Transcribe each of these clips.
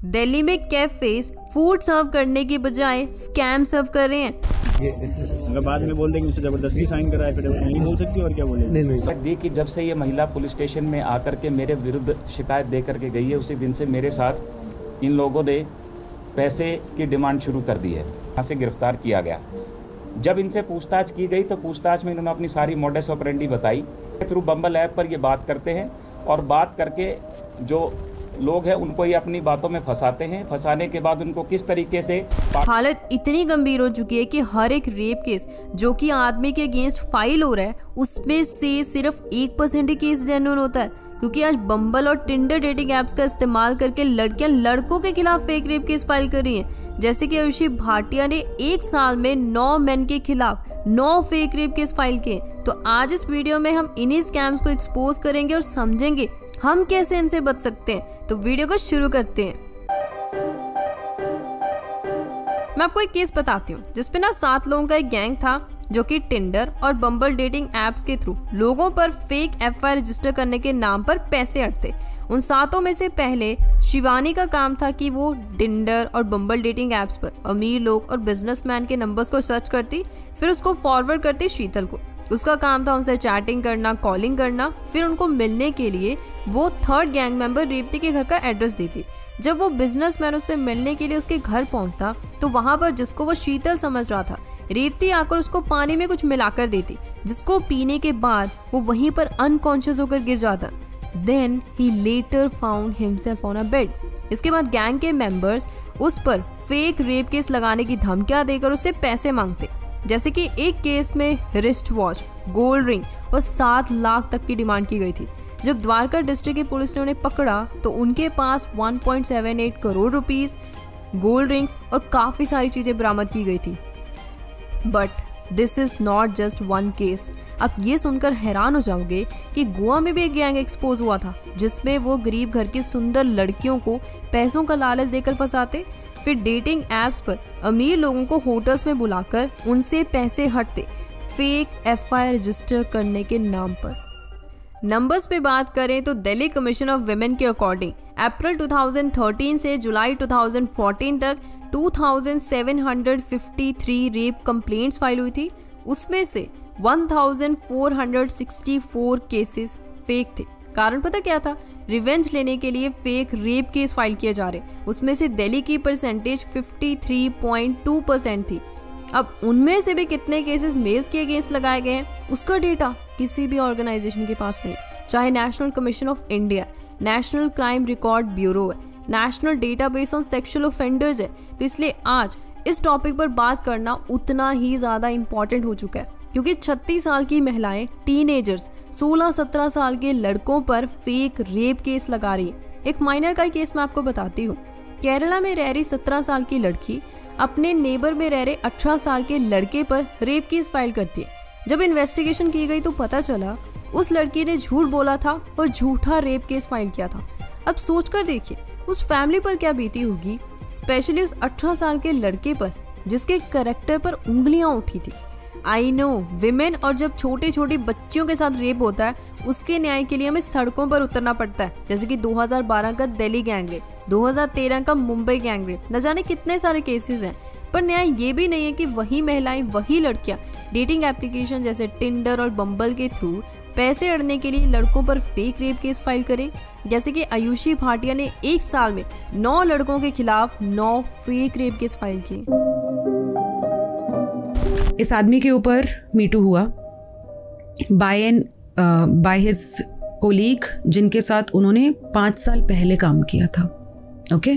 दिल्ली में cafes food सर्व करने की बजाय स्कैम सर्व कर रहे हैं। अगर बाद में बोल देंगे मुझसे जबरदस्ती साइन कराया फिर नहीं बोल सकती और क्या बोले। नहीं दी कि जब से ये महिला पुलिस स्टेशन में आकर के मेरे विरुद्ध शिकायत दे करके गई है, उसी दिन से मेरे साथ इन लोगों ने पैसे की डिमांड शुरू कर दी है। यहाँ से गिरफ्तार किया गया। जब इनसे पूछताछ की गई तो पूछताछ में इन्होंने अपनी सारी मोडस ऑपरेंडी बताई। थ्रू बम्बल ऐप पर ये बात करते हैं और बात करके जो लोग हैं उनको ये अपनी बातों में फंसाते हैं। फंसाने के बाद उनको किस तरीके से हालत इतनी गंभीर हो चुकी है कि हर एक रेप केस जो कि आदमी के अगेंस्ट फाइल हो रहा है उसमें से सिर्फ 1% ही केस जेन्युइन होता है, क्योंकि आज बम्बल और टिंडर डेटिंग एप्स का इस्तेमाल करके लड़कियां लड़कों के खिलाफ फेक रेप केस फाइल कर रही हैं। जैसे कि आयुषी भाटिया ने एक साल में 9 मेन के खिलाफ 9 फेक रेप केस फाइल किए। तो आज इस वीडियो में हम इन्हीं स्कैम्स को एक्सपोज करेंगे और समझेंगे हम कैसे इनसे बच सकते हैं। तो वीडियो को शुरू करते हैं। मैं आपको एक केस बताती हूँ जिसपे ना 7 लोगों का एक गैंग था जो कि टिंडर और बम्बल डेटिंग एप्स के थ्रू लोगों पर फेक एफआईआर रजिस्टर करने के नाम पर पैसे हटते। उन 7 में से पहले शिवानी का काम था कि वो टिंडर और बम्बल डेटिंग एप्स पर अमीर लोग और बिजनेसमैन के नंबर्स को सर्च करती, फिर उसको फॉरवर्ड करती शीतल को। उसका काम था उनसे चैटिंग करना, कॉलिंग करना, फिर उनको मिलने के लिए वो थर्ड गैंग मेंबर रेवती के घर का एड्रेस देती। जब वो बिजनेसमैन उससे मिलने के लिए उसके घर पहुंचता तो वहां पर जिसको वो शीतल समझ रहा था, रेवती आकर उसको पानी में कुछ मिलाकर देती, जिसको पीने के बाद वो वहीं पर अनकॉन्शियस होकर गिर जाता। Then he later found himself on a bed. इसके बाद गैंग के मेंबर्स उस पर फेक रेप केस लगाने की धमकियां देकर उससे पैसे मांगते। जैसे कि एक केस में रिस्ट वॉच, गोल्ड रिंग और 7 लाख तक की डिमांड की गई थी। जब द्वारका डिस्ट्रिक्ट की पुलिस ने उन्हें पकड़ा तो उनके पास 1.78 करोड़ रुपीस, गोल्ड रिंग्स और काफी सारी चीजें बरामद की गई थी। But this is not just one case. आप ये सुनकर हैरान हो जाओगे कि गोवा में भी एक गैंग एक्सपोज हुआ था जिसमें वो गरीब घर की सुंदर लड़कियों को पैसों का लालच देकर फंसाते, फिर डेटिंग एप्स पर अमीर लोगों को होटल्स में बुलाकर उनसे पैसे हटते फेक एफआईआर रजिस्टर करने के नाम पर। नंबर्स पे बात करें तो दिल्ली कमीशन ऑफ वुमेन के अकॉर्डिंग अप्रैल 2013 से जुलाई 2014 तक 2753 रेप कंप्लेंट्स फाइल हुई थी। उसमें से 1464 केसेस फेक थे। कारण पता क्या था? रिवेंज लेने के लिए फेक रेप केस फाइल किए जा रहे। उसमें से दिल्ली की परसेंटेज 53.2% थी। अब उनमें से भी कितने केसेस मेल्स के अगेंस्ट लगाए गए हैं उसका डेटा किसी भी ऑर्गेनाइजेशन के पास नहीं, चाहे national commission of India, national crime record bureau है, national database on sexual offenders है। तो इसलिए आज इस टॉपिक पर बात करना उतना ही ज्यादा इंपॉर्टेंट हो चुका है, क्योंकि 36 साल की महिलाएं, टीनेजर्स 16-17 साल के लड़कों पर फेक रेप केस लगा रही है। एक माइनर का केस मैं आपको बताती हूँ। केरला में रह रही 17 साल की लड़की अपने नेबर में रह रहे 18 साल के लड़के पर रेप केस फाइल करती है। जब इन्वेस्टिगेशन की गई तो पता चला उस लड़की ने झूठ बोला था और झूठा रेप केस फाइल किया था। अब सोचकर देखिए उस फैमिली पर क्या बीती होगी, स्पेशली उस 18 साल के लड़के पर जिसके कैरेक्टर पर उंगलियां उठी थी। आई नो विमेन, और जब छोटे छोटे बच्चियों के साथ रेप होता है उसके न्याय के लिए हमें सड़कों पर उतरना पड़ता है। जैसे कि 2012 का दिल्ली गैंग रेप, 2013 का मुंबई गैंग रेप, न जाने कितने सारे केसेस हैं। पर न्याय ये भी नहीं है कि वही महिलाएं, वही लड़कियां डेटिंग एप्लीकेशन जैसे टिंडर और बम्बल के थ्रू पैसे अड़ने के लिए लड़कों पर फेक रेप केस फाइल करें। जैसे कि आयुषी भाटिया ने एक साल में 9 लड़कों के खिलाफ 9 फेक रेप केस फाइल किए। इस आदमी के ऊपर मीटू हुआ बाय हिज कोलीग जिनके साथ उन्होंने 5 साल पहले काम किया था। Okay,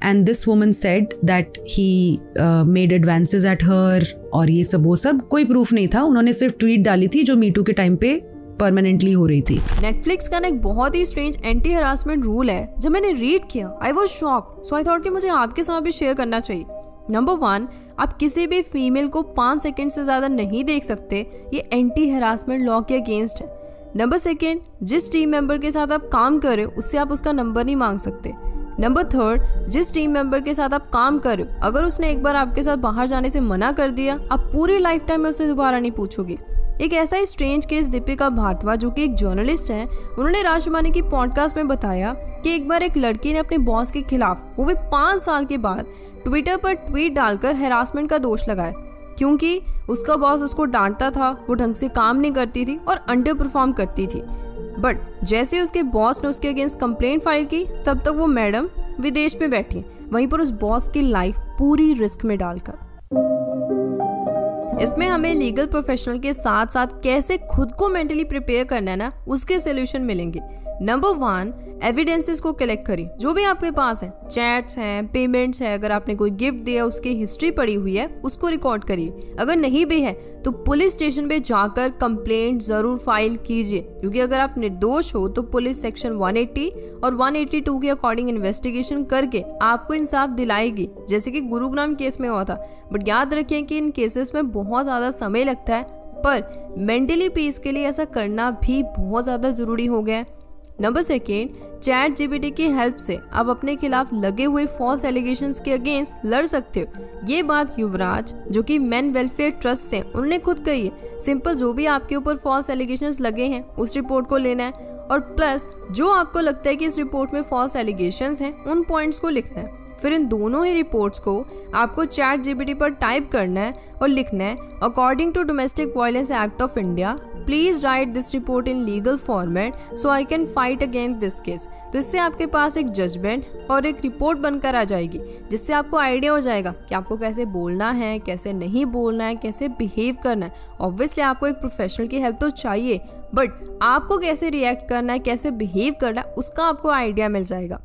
and this woman said that he made advances at her, और ये सब वो सब कोई प्रूफ नहीं था। उन्होंने सिर्फ ट्वीट डाली थी जो मीटू के टाइम पे परमानेंटली हो रही थी। नेटफ्लिक्स का एक बहुत ही स्ट्रेंज एंटी हरासमेंट रूल है। जब मैंने रीड किया I was shocked, so I thought कि मुझे आपके साथ भी शेयर करना चाहिए। नंबर 1, आप किसी भी फीमेल को 5 सेकंड से ज्यादा नहीं देख सकते। ये एंटी हरासमेंट लॉ के अगेंस्ट है। नंबर 2, जिस टीम मेंबर के साथ आप काम कर रहे हो उससे आप उसका नंबर नहीं मांग सकते। नंबर 3, जिस टीम मेंबर के साथ आप काम कर रहे हो अगर उसने एक बार आपके साथ बाहर जाने से मना कर दिया, आप पूरी लाइफ टाइम में उससे दोबारा नहीं पूछोगे। एक ऐसा ही स्ट्रेंज केस दीपिका भारद्वाज जो कि एक जर्नलिस्ट है, उन्होंने राजमानी की पॉडकास्ट में बताया कि एक बार एक लड़की ने अपने बॉस के खिलाफ, वो भी 5 साल के बाद, ट्विटर पर ट्वीट डालकर हैरासमेंट का दोष लगाया, क्योंकि उसका बॉस उसको डांटता था, वो ढंग से काम नहीं करती थी और अंडर परफॉर्म करती थी। बट जैसे उसके बॉस ने उसके अगेंस्ट कंप्लेंट फाइल की, तब तक वो मैडम विदेश में बैठी, वहीं पर उस बॉस की लाइफ पूरी रिस्क में डालकर। इसमें हमें लीगल प्रोफेशनल के साथ साथ कैसे खुद को मेंटली प्रिपेयर करना है ना, उसके सोल्यूशन मिलेंगे। नंबर 1, एविडेंसेस को कलेक्ट करिए, जो भी आपके पास है, चैट्स हैं, पेमेंट्स है, अगर आपने कोई गिफ्ट दिया उसकी हिस्ट्री पड़ी हुई है उसको रिकॉर्ड करिए। अगर नहीं भी है तो पुलिस स्टेशन पे जाकर कंप्लेंट जरूर फाइल कीजिए, क्योंकि अगर आप निर्दोष हो तो पुलिस सेक्शन 180 और 182 के अकॉर्डिंग इन्वेस्टिगेशन करके आपको इंसाफ दिलाएगी, जैसे कि गुरुग्राम केस में हुआ था। बट याद रखें कि इन केसेस में बहुत ज़्यादा समय लगता है, पर मेंटली पीस के लिए ऐसा करना भी बहुत ज़्यादा ज़रूरी हो गया है। नंबर 2, चैट जीपीटी की हेल्प से आप अपने खिलाफ लगे हुए फॉल्स एलिगेशंस के अगेंस्ट लड़ सकते हो। ये बात युवराज, जो कि मेन वेलफेयर ट्रस्ट से, उन्होंने खुद कही है। सिंपल, जो भी आपके ऊपर फॉल्स एलिगेशंस लगे हैं उस रिपोर्ट को लेना है, और प्लस जो आपको लगता है कि इस रिपोर्ट में फॉल्स एलिगेशंस हैं उन पॉइंट्स को लिखना है। फिर इन दोनों ही रिपोर्ट्स को आपको चैट जीपीटी पर टाइप करना है और लिखना है, according to domestic violence act of India, please write this report in legal format so I can fight against this case. तो इससे आपके पास एक जजमेंट और एक रिपोर्ट बनकर आ जाएगी, जिससे आपको आइडिया हो जाएगा कि आपको कैसे बोलना है, कैसे नहीं बोलना है, कैसे बिहेव करना है। ऑब्वियसली आपको एक प्रोफेशनल की हेल्प तो चाहिए, बट आपको कैसे रिएक्ट करना है, कैसे बिहेव करना है, उसका आपको आइडिया मिल जाएगा।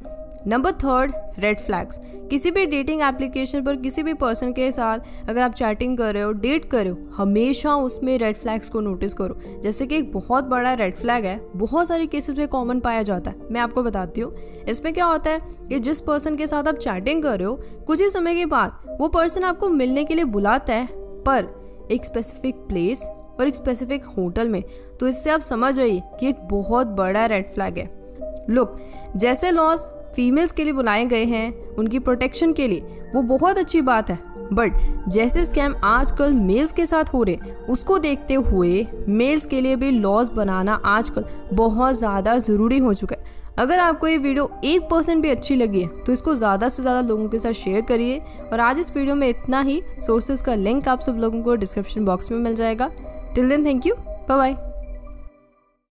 Number 3, red flags. किसी भी डेटिंग एप्लीकेशन पर किसी भी पर्सन के साथ अगर आप चैटिंग कर रहे हो, डेट कर रहे हो, हमेशा उसमें रेड फ्लैग्स को नोटिस करो। जैसे कि एक बहुत बड़ा रेड फ्लैग है, बहुत सारे केसेस में कॉमन पाया जाता है, मैं आपको बताती हूँ। इसमें क्या होता है कि जिस पर्सन के साथ आप चैटिंग कर रहे हो, कुछ ही समय के बाद वो पर्सन आपको मिलने के लिए बुलाता है, पर एक स्पेसिफिक प्लेस और एक स्पेसिफिक होटल में। तो इससे आप समझ जाइए कि एक बहुत बड़ा रेड फ्लैग है। लुक, जैसे लॉज फीमेल्स के लिए बनाए गए हैं उनकी प्रोटेक्शन के लिए, वो बहुत अच्छी बात है, बट जैसे स्कैम आजकल मेल्स के साथ हो रहे, उसको देखते हुए मेल्स के लिए भी लॉज बनाना आजकल बहुत ज़्यादा ज़रूरी हो चुका है। अगर आपको ये वीडियो 1% भी अच्छी लगी है तो इसको ज़्यादा से ज़्यादा लोगों के साथ शेयर करिए। और आज इस वीडियो में इतना ही। सोर्सेज का लिंक आप सब लोगों को डिस्क्रिप्शन बॉक्स में मिल जाएगा। Till then, thank you, bye bye.